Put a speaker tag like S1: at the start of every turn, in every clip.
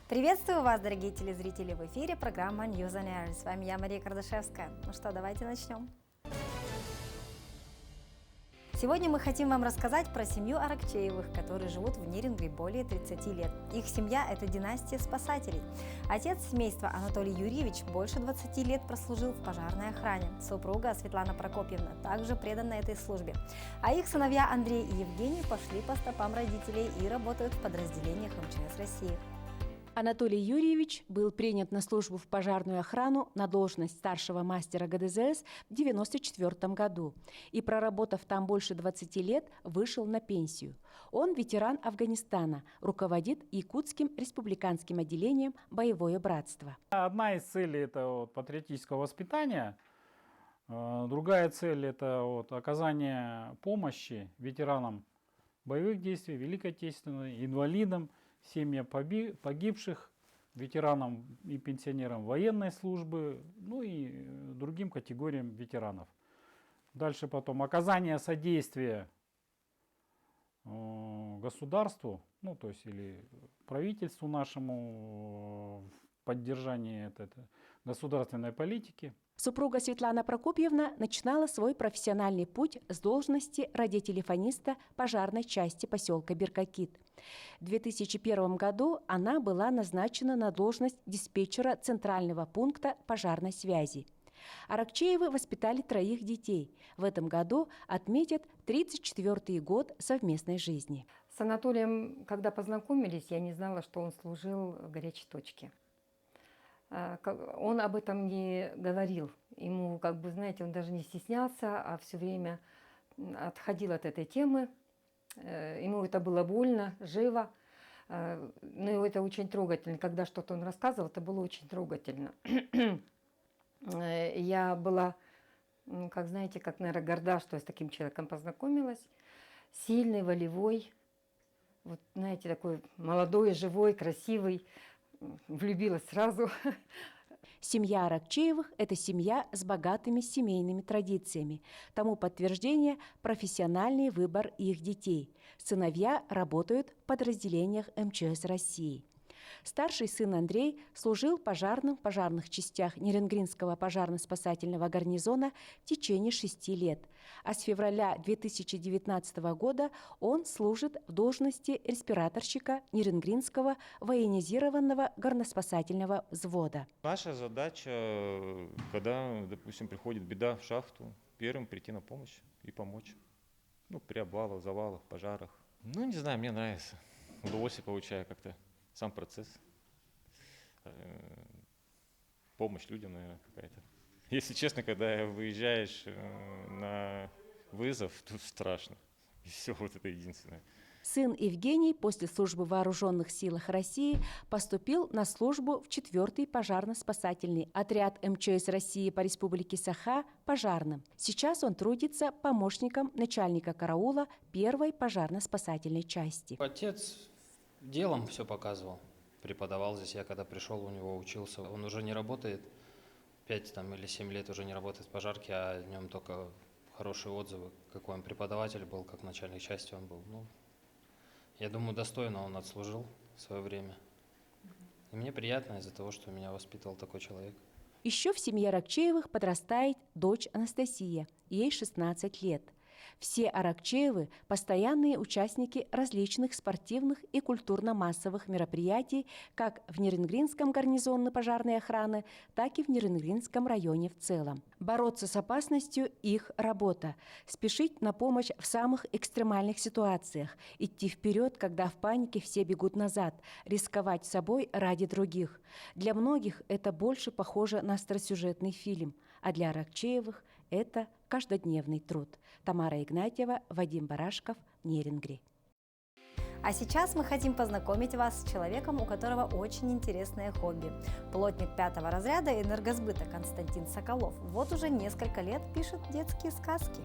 S1: Приветствую вас, дорогие телезрители! В эфире программа News on Air. С вами я, Мария Кардашевская. Ну что, давайте начнем. Сегодня мы хотим вам рассказать про семью Аракчеевых, которые живут в Нерингри более 30 лет. Их семья – это династия спасателей. Отец семейства Анатолий Юрьевич больше 20 лет прослужил в пожарной охране. Супруга Светлана Прокопьевна также предана этой службе. А их сыновья Андрей и Евгений пошли по стопам родителей и работают в подразделениях МЧС России.
S2: Анатолий Юрьевич был принят на службу в пожарную охрану на должность старшего мастера ГДЗС в 1994 году и, проработав там больше 20 лет, вышел на пенсию. Он ветеран Афганистана, руководит Якутским республиканским отделением «Боевое братство».
S3: Одна из целей – это патриотическое воспитание, другая цель – это оказание помощи ветеранам боевых действий, Великой Отечественной, инвалидам, семьям погибших, ветеранам и пенсионерам военной службы, ну и другим категориям ветеранов. Дальше потом оказание содействия государству, ну то есть или правительству нашему в поддержании этой государственной политики.
S2: Супруга Светлана Прокопьевна начинала свой профессиональный путь с должности радиотелефониста пожарной части поселка Беркакит. В 2001 году она была назначена на должность диспетчера Центрального пункта пожарной связи. Аракчеевы воспитали 3 детей. В этом году отметят 34-й год совместной жизни.
S4: С Анатолием, когда познакомились, я не знала, что он служил в горячей точке. Он об этом не говорил. Ему, знаете, он даже не стеснялся, а все время отходил от этой темы. Ему это было больно, живо. Но это очень трогательно. Когда что-то он рассказывал, это было очень трогательно. Я была, наверное, горда, что я с таким человеком познакомилась. Сильный, волевой, такой молодой, живой, красивый. Влюбилась сразу.
S2: Семья Аракчеевых – это семья с богатыми семейными традициями. Тому подтверждение – профессиональный выбор их детей. Сыновья работают в подразделениях МЧС России. Старший сын Андрей служил пожарным в пожарных частях Нерингринского пожарно-спасательного гарнизона в течение 6 лет, а с февраля 2019 года он служит в должности респираторщика Нерингринского военизированного горноспасательного взвода.
S5: Наша задача, когда, допустим, приходит беда в шахту, первым прийти на помощь и помочь. При обвалах, завалах, пожарах. Не знаю, мне нравится. Удовольствие получаю как-то. Сам процесс, помощь людям, наверное, какая-то. Если честно, когда выезжаешь на вызов, тут страшно. И все, это единственное.
S2: Сын Евгений после службы в Вооруженных силах России поступил на службу в 4-й пожарно-спасательный отряд МЧС России по республике Саха пожарным. Сейчас он трудится помощником начальника караула 1-й пожарно-спасательной части.
S6: Отец делом все показывал, преподавал здесь. Я когда пришел, у него учился. Он уже не работает, 5 или 7 лет уже не работает в пожарке, а о нем только хорошие отзывы. Какой он преподаватель был, как начальник части он был. Я думаю, достойно он отслужил в свое время. И мне приятно из-за того, что меня воспитывал такой человек.
S2: Еще в семье Аракчеевых подрастает дочь Анастасия, ей 16 лет. Все Аракчеевы – постоянные участники различных спортивных и культурно-массовых мероприятий как в Нерингринском гарнизоне пожарной охраны, так и в Нерингринском районе в целом. Бороться с опасностью – их работа. Спешить на помощь в самых экстремальных ситуациях, идти вперед, когда в панике все бегут назад, рисковать собой ради других. Для многих это больше похоже на остросюжетный фильм, а для Аракчеевых – это каждодневный труд. Тамара Игнатьева, Вадим Барашков, Нерингри.
S1: А сейчас мы хотим познакомить вас с человеком, у которого очень интересное хобби. Плотник 5-го разряда энергосбыта Константин Соколов вот уже несколько лет пишет детские сказки.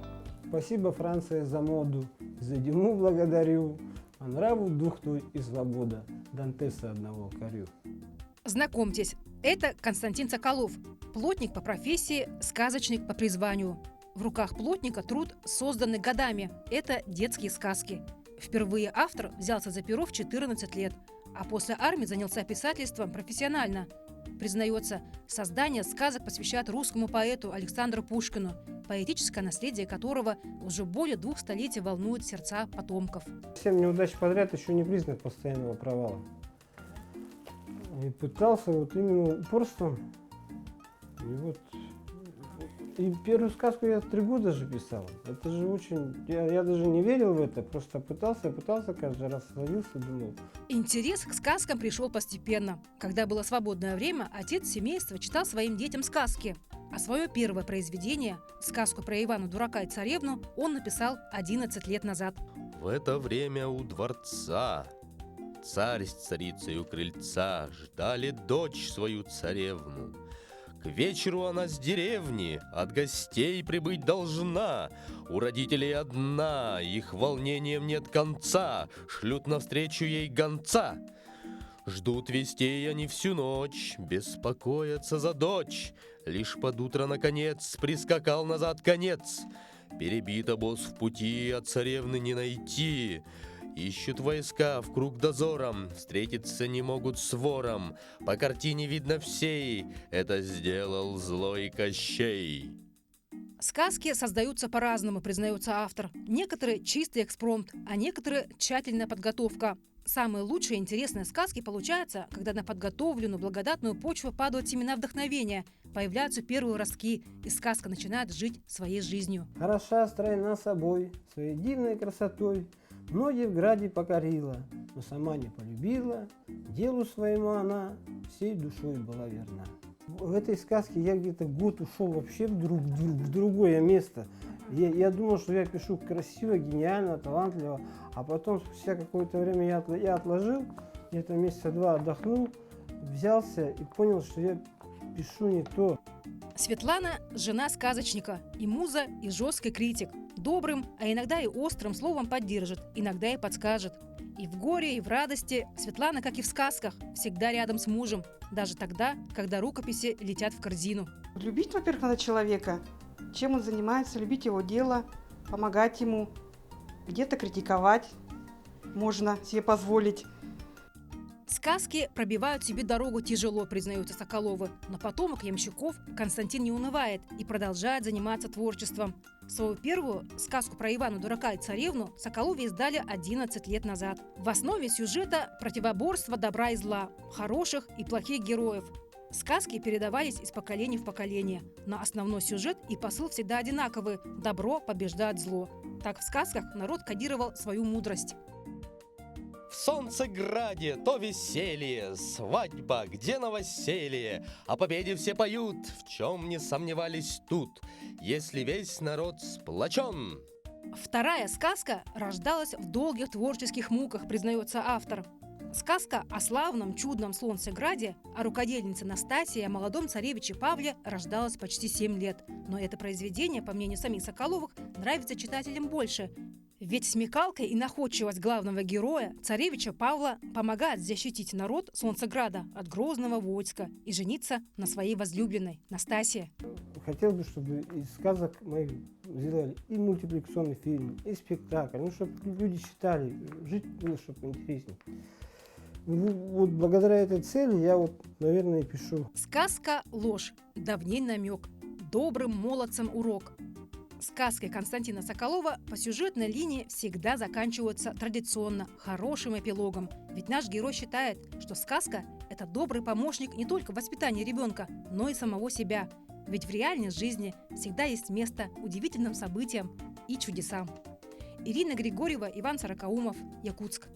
S7: Спасибо, Франция, за моду, за Диму благодарю, а нраву дух той и свобода, Дантеса одного корю.
S8: Знакомьтесь, это Константин Соколов, плотник по профессии, сказочник по призванию. В руках плотника труд, созданный годами. Это детские сказки. Впервые автор взялся за перо в 14 лет. а после армии занялся писательством профессионально. Признается, создание сказок посвящает русскому поэту Александру Пушкину, поэтическое наследие которого уже более 2 столетий волнует сердца потомков.
S7: 7 неудач подряд еще не признак постоянного провала. И пытался вот именно упорством. И первую сказку я 3 года же писал. Это же очень... Я даже не верил в это, просто пытался каждый раз садился и думал.
S8: Интерес к сказкам пришел постепенно. Когда было свободное время, отец семейства читал своим детям сказки. А свое первое произведение, сказку про Ивана Дурака и царевну, он написал 11 лет назад.
S9: В это время у дворца царь с царицей у крыльца ждали дочь свою царевну. К вечеру она с деревни от гостей прибыть должна. У родителей одна, их волнением нет конца, шлют навстречу ей гонца. Ждут вестей они всю ночь, беспокоятся за дочь. Лишь под утро, наконец, прискакал назад конец. Перебит обоз в пути, а царевны не найти. Ищут войска в круг дозором, встретиться не могут с вором. По картине видно всей, это сделал злой Кощей.
S8: Сказки создаются по-разному, признается автор. Некоторые чистый экспромт, а некоторые тщательная подготовка. Самые лучшие и интересные сказки получаются, когда на подготовленную благодатную почву падают семена вдохновения, появляются первые ростки, и сказка начинает жить своей жизнью.
S7: Хороша, стройна собой, своей дивной красотой. Многие в граде покорила, но сама не полюбила. Делу своему она всей душой была верна. В этой сказке я где-то год ушел вообще в другое место. Я думал, что я пишу красиво, гениально, талантливо, а потом спустя какое-то время я отложил, где-то месяца 2 отдохнул, взялся и понял, что я пишу не то.
S8: Светлана – жена сказочника, и муза, и жесткий критик. Добрым, а иногда и острым словом поддержит, иногда и подскажет. И в горе, и в радости Светлана, как и в сказках, всегда рядом с мужем, даже тогда, когда рукописи летят в корзину.
S10: Любить, во-первых, надо человека, чем он занимается, любить его дело, помогать ему, где-то критиковать можно себе позволить.
S8: Сказки пробивают себе дорогу тяжело, признаются Соколовы, но потомок ямщиков Константин не унывает и продолжает заниматься творчеством. Свою первую сказку про Ивана Дурака и царевну Соколовы издали 11 лет назад. В основе сюжета противоборство добра и зла, хороших и плохих героев. Сказки передавались из поколения в поколение, но основной сюжет и посыл всегда одинаковы – добро побеждает зло. Так в сказках народ кодировал свою мудрость.
S9: В Солнцеграде то веселье, свадьба, где новоселье. О победе все поют, в чем не сомневались тут, если весь народ сплочен.
S8: Вторая сказка рождалась в долгих творческих муках, признается автор. Сказка о славном, чудном Солнцеграде, о рукодельнице Настасии и о молодом царевиче Павле рождалась почти 7 лет. Но это произведение, по мнению самих Соколовых, нравится читателям больше. Ведь смекалка и находчивость главного героя, царевича Павла, помогает защитить народ Солнцеграда от грозного войска и жениться на своей возлюбленной Настасии.
S7: Хотел бы, чтобы из сказок моих сделали и мультипликационный фильм, и спектакль, чтобы люди читали, жить было, чтобы интереснее. Вот благодаря этой цели я наверное, и пишу.
S8: Сказка «Ложь», давний намек, добрым молодцам урок. Сказки Константина Соколова по сюжетной линии всегда заканчиваются традиционно хорошим эпилогом. Ведь наш герой считает, что сказка – это добрый помощник не только в воспитании ребенка, но и самого себя. Ведь в реальной жизни всегда есть место удивительным событиям и чудесам. Ирина Григорьева, Иван Сорокаумов, Якутск.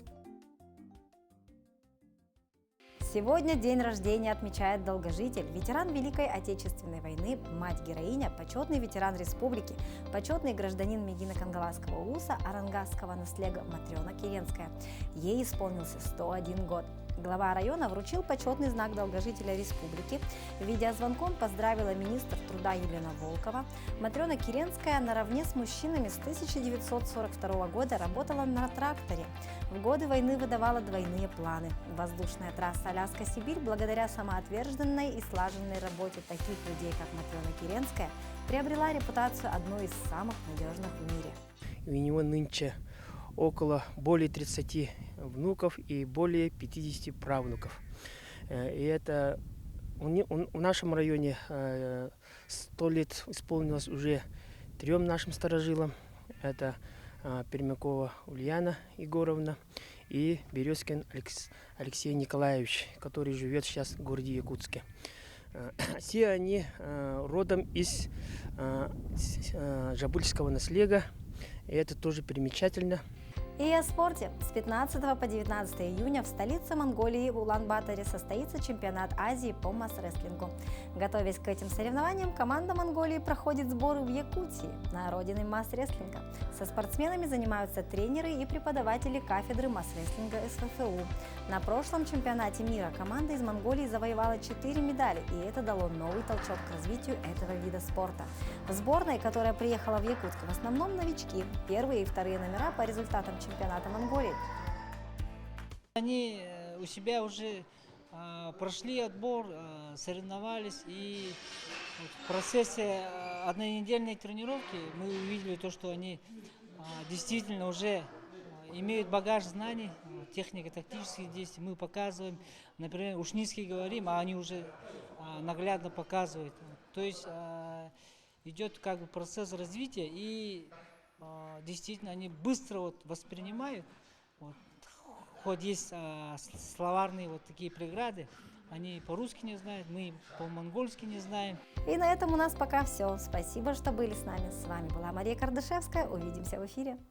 S1: Сегодня день рождения отмечает долгожитель, ветеран Великой Отечественной войны, мать-героиня, почетный ветеран республики, почетный гражданин Мегино-Кангаласского улуса Арангасского наслега Матрена Киренская. Ей исполнился 101 год. Глава района вручил почетный знак долгожителя республики. Видеозвонком поздравила министр труда Елена Волкова. Матрена Киренская наравне с мужчинами с 1942 года работала на тракторе. В годы войны выдавала двойные планы. Воздушная трасса Аляска-Сибирь, благодаря самоотверженной и слаженной работе таких людей, как Матрена Киренская, приобрела репутацию одной из самых надежных в мире.
S11: У него нынче более 30 внуков и более 50 правнуков. И это в нашем районе 100 лет исполнилось уже 3 нашим старожилам. Это Пермякова Ульяна Егоровна и Березкин Алексей Николаевич, который живет сейчас в городе Якутске. Все они родом из Жабульского наслега, и это тоже примечательно.
S1: И о спорте. С 15 по 19 июня в столице Монголии в Улан-Баторе состоится чемпионат Азии по масс-рестлингу. Готовясь к этим соревнованиям, команда Монголии проходит сборы в Якутии, на родине масс-рестлинга. Со спортсменами занимаются тренеры и преподаватели кафедры масс-рестлинга СФФУ. На прошлом чемпионате мира команда из Монголии завоевала 4 медали, и это дало новый толчок к развитию этого вида спорта. В сборной, которая приехала в Якутск, в основном новички, первые и вторые номера по результатам чемпионата Монголии.
S12: Они у себя уже прошли отбор, соревновались, и в процессе однонедельной тренировки мы увидели то, что они действительно уже имеют багаж знаний, технико-тактических действий. Мы показываем, например, ушницкий говорим, а они уже наглядно показывают. То есть идет как бы процесс развития, и действительно они быстро воспринимают. Хоть есть словарные такие преграды, они по-русски не знают, мы по-монгольски не знаем.
S1: И на этом у нас пока все. Спасибо, что были с нами. С вами была Мария Кардашевская. Увидимся в эфире.